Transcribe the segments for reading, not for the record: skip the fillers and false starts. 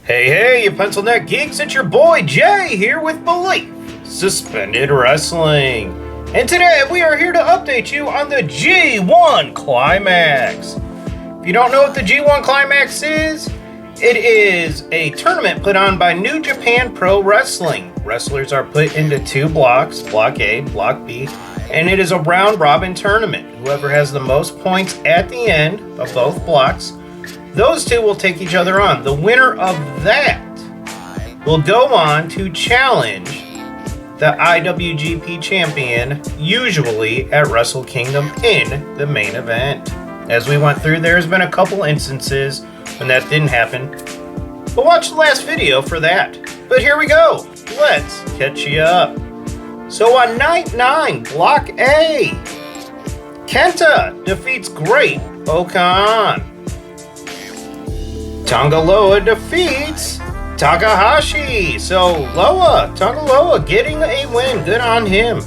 Hey, you pencil neck geeks, it's your boy Jay here with Belief Suspended Wrestling. And today we are here to update you on the G1 Climax. If you don't know what the G1 Climax is, it is a tournament put on by New Japan Pro Wrestling. Wrestlers are put into two blocks, Block A, Block B, and it is a round-robin tournament. Whoever has the most points at the end of both blocks, those two will take each other on. The winner of that will go on to challenge the IWGP champion, usually at Wrestle Kingdom in the main event. As we went through, there's been a couple instances when that didn't happen, but watch the last video for that. But here we go. Let's catch you up. So on night 9, Block A, Kenta defeats Great Okan. Tonga Loa defeats Takahashi. So Tonga Loa getting a win. Good on him.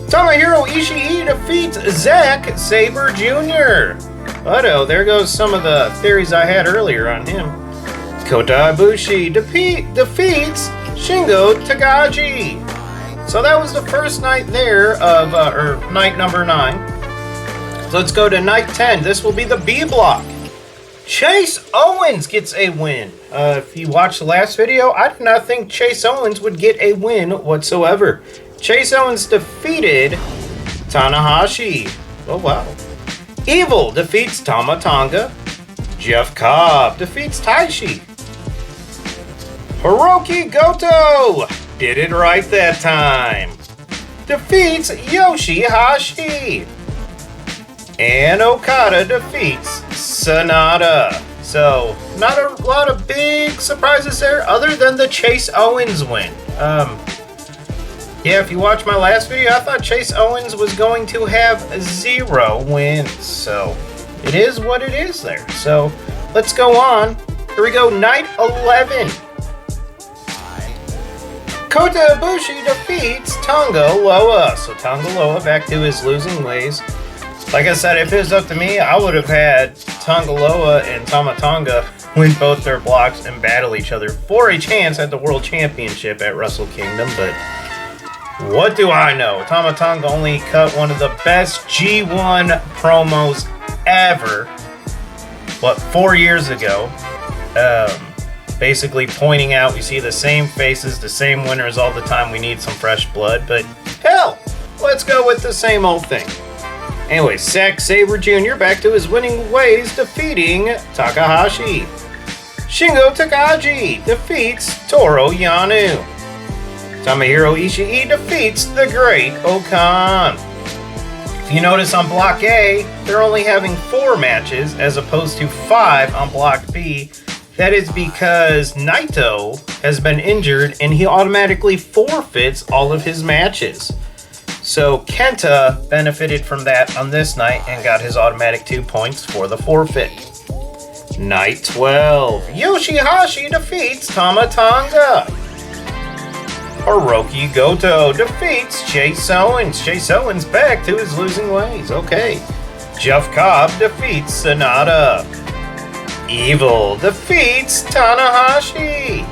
Tomohiro Ishii defeats Zack Sabre Jr. Uh-oh, there goes some of the theories I had earlier on him. Kota Ibushi defeats Shingo Takagi. So that was the first night there of, night number 9. So let's go to night 10. This will be the B block. Chase Owens gets a win. If you watched the last video, I did not think Chase Owens would get a win whatsoever. Chase Owens defeated Tanahashi. Oh, wow. Evil defeats Tama Tonga. Jeff Cobb defeats Taishi. Hiroki Goto did it right that time. Defeats Yoshihashi. And Okada defeats Sonata. So, not a lot of big surprises there other than the Chase Owens win. Yeah, if you watched my last video, I thought Chase Owens was going to have 0 wins. So, it is what it is there. So, let's go on. Here we go, night 11. Kota Ibushi defeats Tonga Loa. So, Tonga Loa back to his losing ways. Like I said, if it was up to me, I would have had Tonga Loa and Tama Tonga win both their blocks and battle each other for a chance at the World Championship at Wrestle Kingdom, but what do I know? Tama Tonga only cut one of the best G1 promos ever, 4 years ago? Basically pointing out we see the same faces, the same winners all the time, we need some fresh blood, but hell, let's go with the same old thing. Anyway, Zack Sabre Jr. back to his winning ways, defeating Takahashi. Shingo Takagi defeats Toru Yano. Tomohiro Ishii defeats the Great Okan. If you notice on Block A, they're only having 4 matches as opposed to 5 on Block B. That is because Naito has been injured and he automatically forfeits all of his matches. So Kenta benefited from that on this night and got his automatic 2 points for the forfeit. Night 12. Yoshihashi defeats Tama Tonga. Hiroki Goto defeats Chase Owens. Chase Owens back to his losing ways. Okay. Jeff Cobb defeats Sonata. Evil defeats Tanahashi.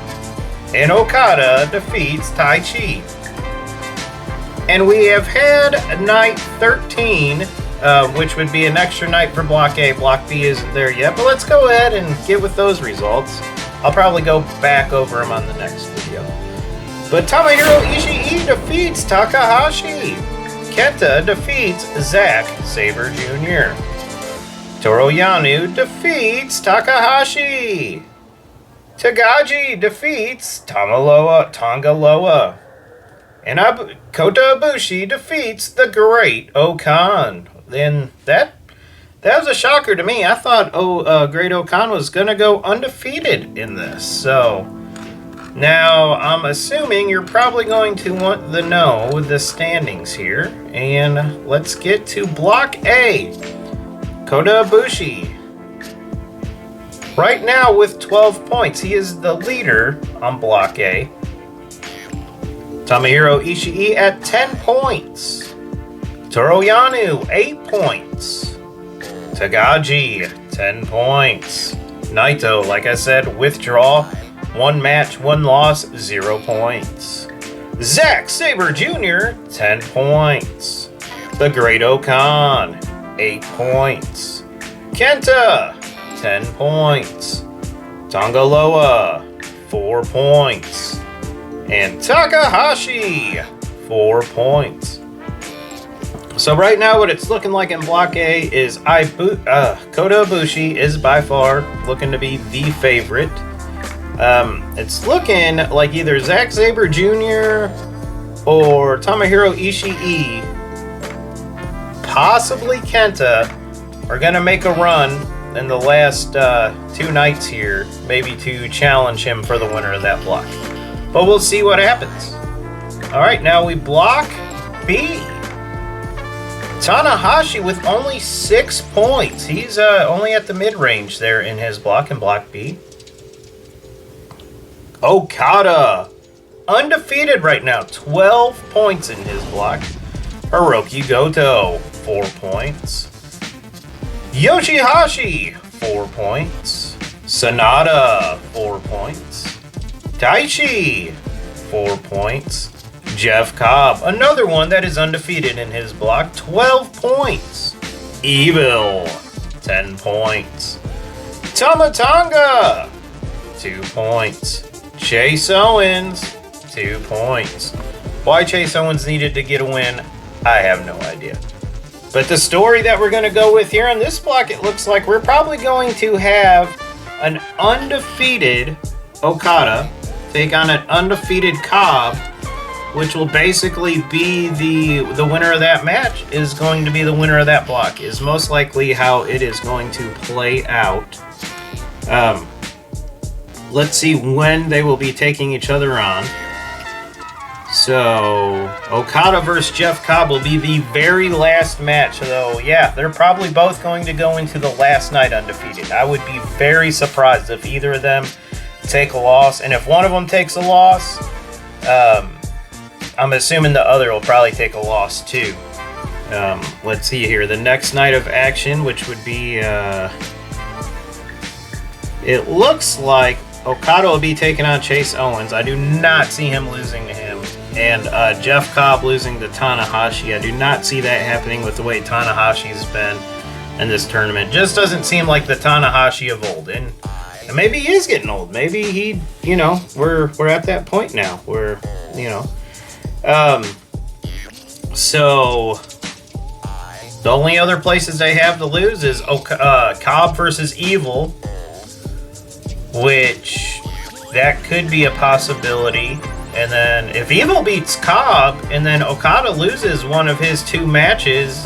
And Okada defeats Taichi. And we have had night 13, which would be an extra night for Block A. Block B isn't there yet, but let's go ahead and get with those results. I'll probably go back over them on the next video. But Tomohiro Ishii defeats Takahashi. Kenta defeats Zack Sabre Jr. Toru Yano defeats Takahashi. Takagi defeats Tonga Loa. And Kota Ibushi defeats the Great Okan. And that was a shocker to me. I thought Great Okan was going to go undefeated in this. So now I'm assuming you're probably going to want to know the standings here. And let's get to Block A. Kota Ibushi. Right now with 12 points, he is the leader on Block A. Tomohiro Ishii at 10 points. Toru Yano, 8 points. Takagi, 10 points. Naito, like I said, withdraw. 1 match, 1 loss, 0 points. Zack Sabre Jr., 10 points. The Great Okan, 8 points. Kenta, 10 points. Tonga Loa, 4 points. And Takahashi, 4 points. So right now what it's looking like in Block A is Kota Ibushi is by far looking to be the favorite. It's looking like either Zack Sabre Jr. or Tomohiro Ishii, possibly Kenta, are going to make a run in the last 2 nights here, maybe to challenge him for the winner of that block. But we'll see what happens. Alright, now we block B. Tanahashi with only 6 points. He's only at the mid-range there in his block, in Block B. Okada, undefeated right now, 12 points in his block. Hiroki Goto, 4 points. Yoshihashi, 4 points. Sanada, 4 points. Taichi, 4 points. Jeff Cobb, another one that is undefeated in his block, 12 points. Evil, 10 points. Tama Tonga, 2 points. Chase Owens, 2 points. Why Chase Owens needed to get a win, I have no idea. But the story that we're going to go with here on this block, it looks like we're probably going to have an undefeated Okada take on an undefeated Cobb, which will basically be the winner of that match is going to be the winner of that block, is most likely how it is going to play out. Let's see when they will be taking each other on. So, Okada versus Jeff Cobb will be the very last match. So, yeah, they're probably both going to go into the last night undefeated. I would be very surprised if either of them take a loss. And if one of them takes a loss, I'm assuming the other will probably take a loss too. Let's see here. The next night of action, which would be... it looks like Okada will be taking on Chase Owens. I do not see him losing to him. And Jeff Cobb losing to Tanahashi. I do not see that happening with the way Tanahashi's been in this tournament. Just doesn't seem like the Tanahashi of old. And maybe he is getting old. Maybe he, we're at that point now where, so the only other places they have to lose is Cobb versus Evil, which that could be a possibility. And then if Evil beats Cobb and then Okada loses one of his 2 matches,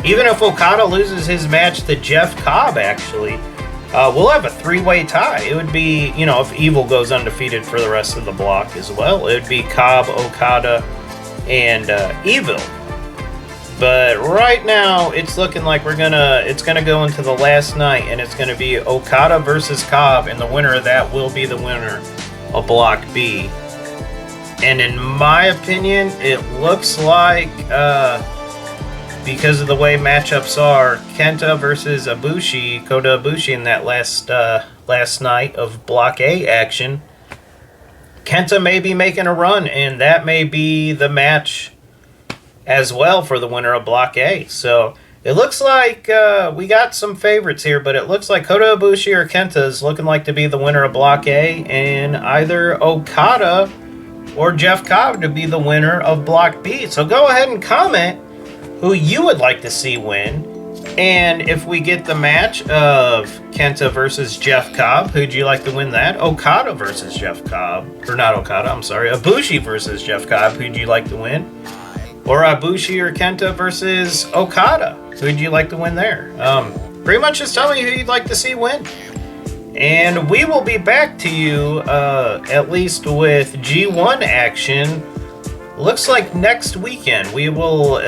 even if Okada loses his match to Jeff Cobb, actually, we'll have a 3-way tie. It would be, if Evil goes undefeated for the rest of the block as well, it would be Cobb, Okada, and Evil. But right now, it's looking like it's gonna go into the last night, and it's gonna be Okada versus Cobb, and the winner of that will be the winner of Block B. And in my opinion, it looks like, because of the way matchups are, Kenta versus Ibushi, Kota Ibushi in that last night of Block A action, Kenta may be making a run, and that may be the match as well for the winner of Block A. So it looks like we got some favorites here, but it looks like Kota Ibushi or Kenta is looking like to be the winner of Block A, and either Okada or Jeff Cobb to be the winner of Block B. So go ahead and comment who you would like to see win. And if we get the match of Kenta versus Jeff Cobb, who'd you like to win that? Okada versus Jeff Cobb. Or not Okada, I'm sorry. Ibushi versus Jeff Cobb, who'd you like to win? Or Ibushi or Kenta versus Okada, who'd you like to win there? Pretty much just tell me who you'd like to see win. And we will be back to you, at least with G1 action. Looks like next weekend. We'll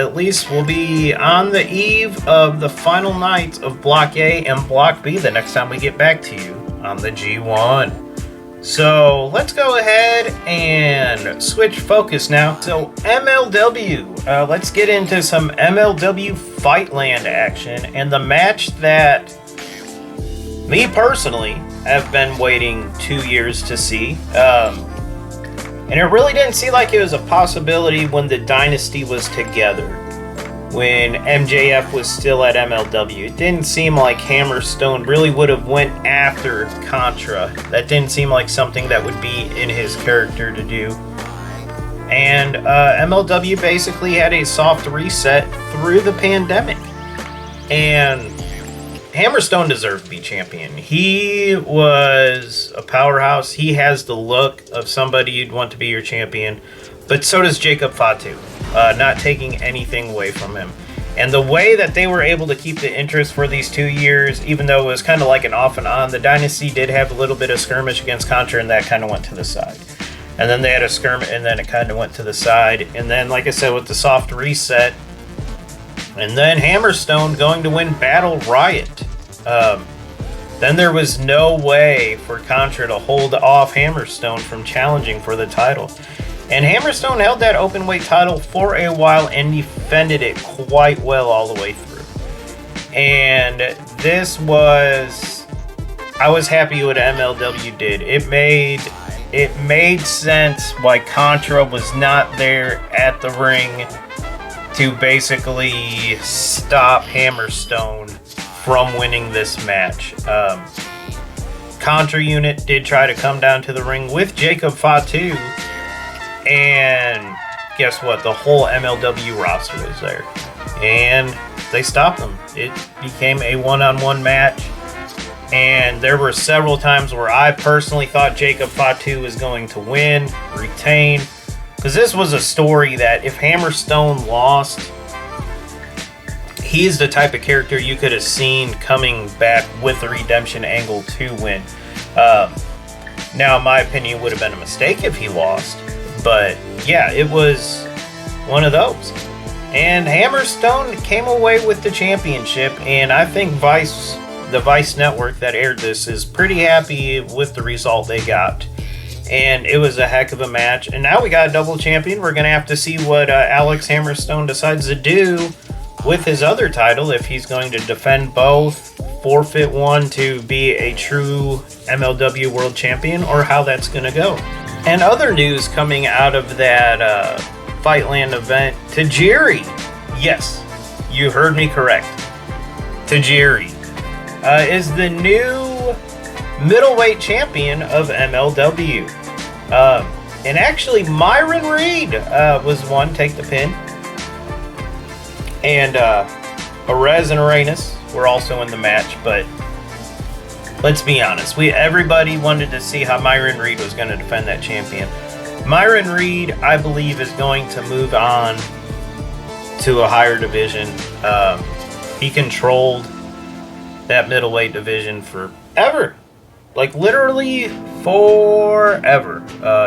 be on the eve of the final night of Block A and Block B the next time we get back to you on the G1. So let's go ahead and switch focus now. So MLW, let's get into some MLW Fightland action, and the match that me personally have been waiting 2 years to see. And it really didn't seem like it was a possibility when the dynasty was together. When MJF was still at MLW. It didn't seem like Hammerstone really would have went after Contra. That didn't seem like something that would be in his character to do. And MLW basically had a soft reset through the pandemic. And Hammerstone deserved to be champion. He was a powerhouse. He has the look of somebody you'd want to be your champion. But so does Jacob Fatu. Not taking anything away from him. And the way that they were able to keep the interest for these 2 years, even though it was kind of like an off and on, the Dynasty did have a little bit of skirmish against Contra, and that kind of went to the side. And then they had a skirmish, and then it kind of went to the side. And then, like I said, with the soft reset, and then Hammerstone going to win Battle Riot. Then there was no way for Contra to hold off Hammerstone from challenging for the title. And Hammerstone held that openweight title for a while and defended it quite well all the way through. And this was... I was happy what MLW did. It made sense why Contra was not there at the ring to basically stop Hammerstone from winning this match. Contra unit did try to come down to the ring with Jacob Fatu. And guess what? The whole MLW roster was there. And they stopped them. It became a one-on-one match. And there were several times where I personally thought Jacob Fatu was going to win, retain. Because this was a story that if Hammerstone lost, he's the type of character you could have seen coming back with a redemption angle to win. Now, in my opinion, it would have been a mistake if he lost. But yeah, it was one of those. And Hammerstone came away with the championship, and I think the Vice network that aired this is pretty happy with the result they got. And it was a heck of a match. And now we got a double champion. We're going to have to see what Alex Hammerstone decides to do with his other title, if he's going to defend both, forfeit one to be a true MLW World Champion, or how that's going to go. And other news coming out of that Fightland event, Tajiri, yes, you heard me correct, Tajiri is the new middleweight champion of MLW. And actually, Myron Reed was one take the pin. And Perez and Arenas were also in the match, but let's be honest, everybody wanted to see how Myron Reed was going to defend that champion. Myron Reed, I believe, is going to move on to a higher division. He controlled that middleweight division forever. Like, literally forever,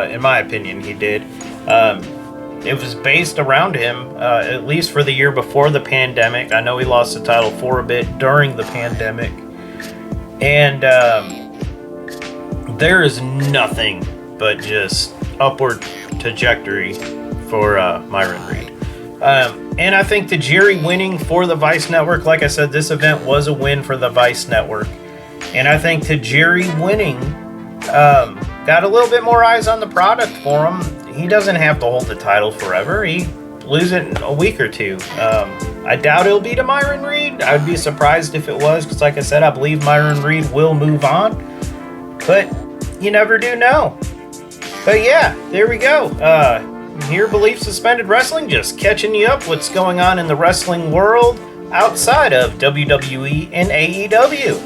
in my opinion, he did. It was based around him, at least for the year before the pandemic. I know he lost the title for a bit during the pandemic. And there is nothing but just upward trajectory for Myron Reed. And I think Tajiri winning for the Vice Network, like I said, this event was a win for the Vice Network. And I think Tajiri winning got a little bit more eyes on the product for him. He doesn't have to hold the title forever. He lose it in a week or two. I doubt it'll be to Myron Reed. I would be surprised if it was, because like I said, I believe Myron Reed will move on. But you never do know. But yeah, there we go. Here, Belief Suspended Wrestling, just catching you up what's going on in the wrestling world outside of WWE and AEW.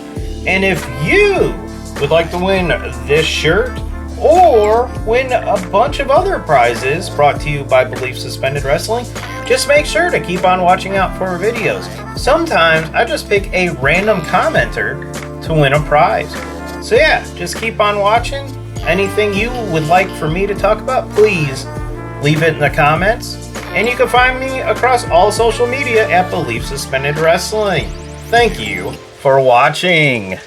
And if you would like to win this shirt, or win a bunch of other prizes brought to you by Belief Suspended Wrestling, just make sure to keep on watching out for our videos. Sometimes I just pick a random commenter to win a prize. So yeah, just keep on watching. Anything you would like for me to talk about, please leave it in the comments. And you can find me across all social media at Belief Suspended Wrestling. Thank you for watching.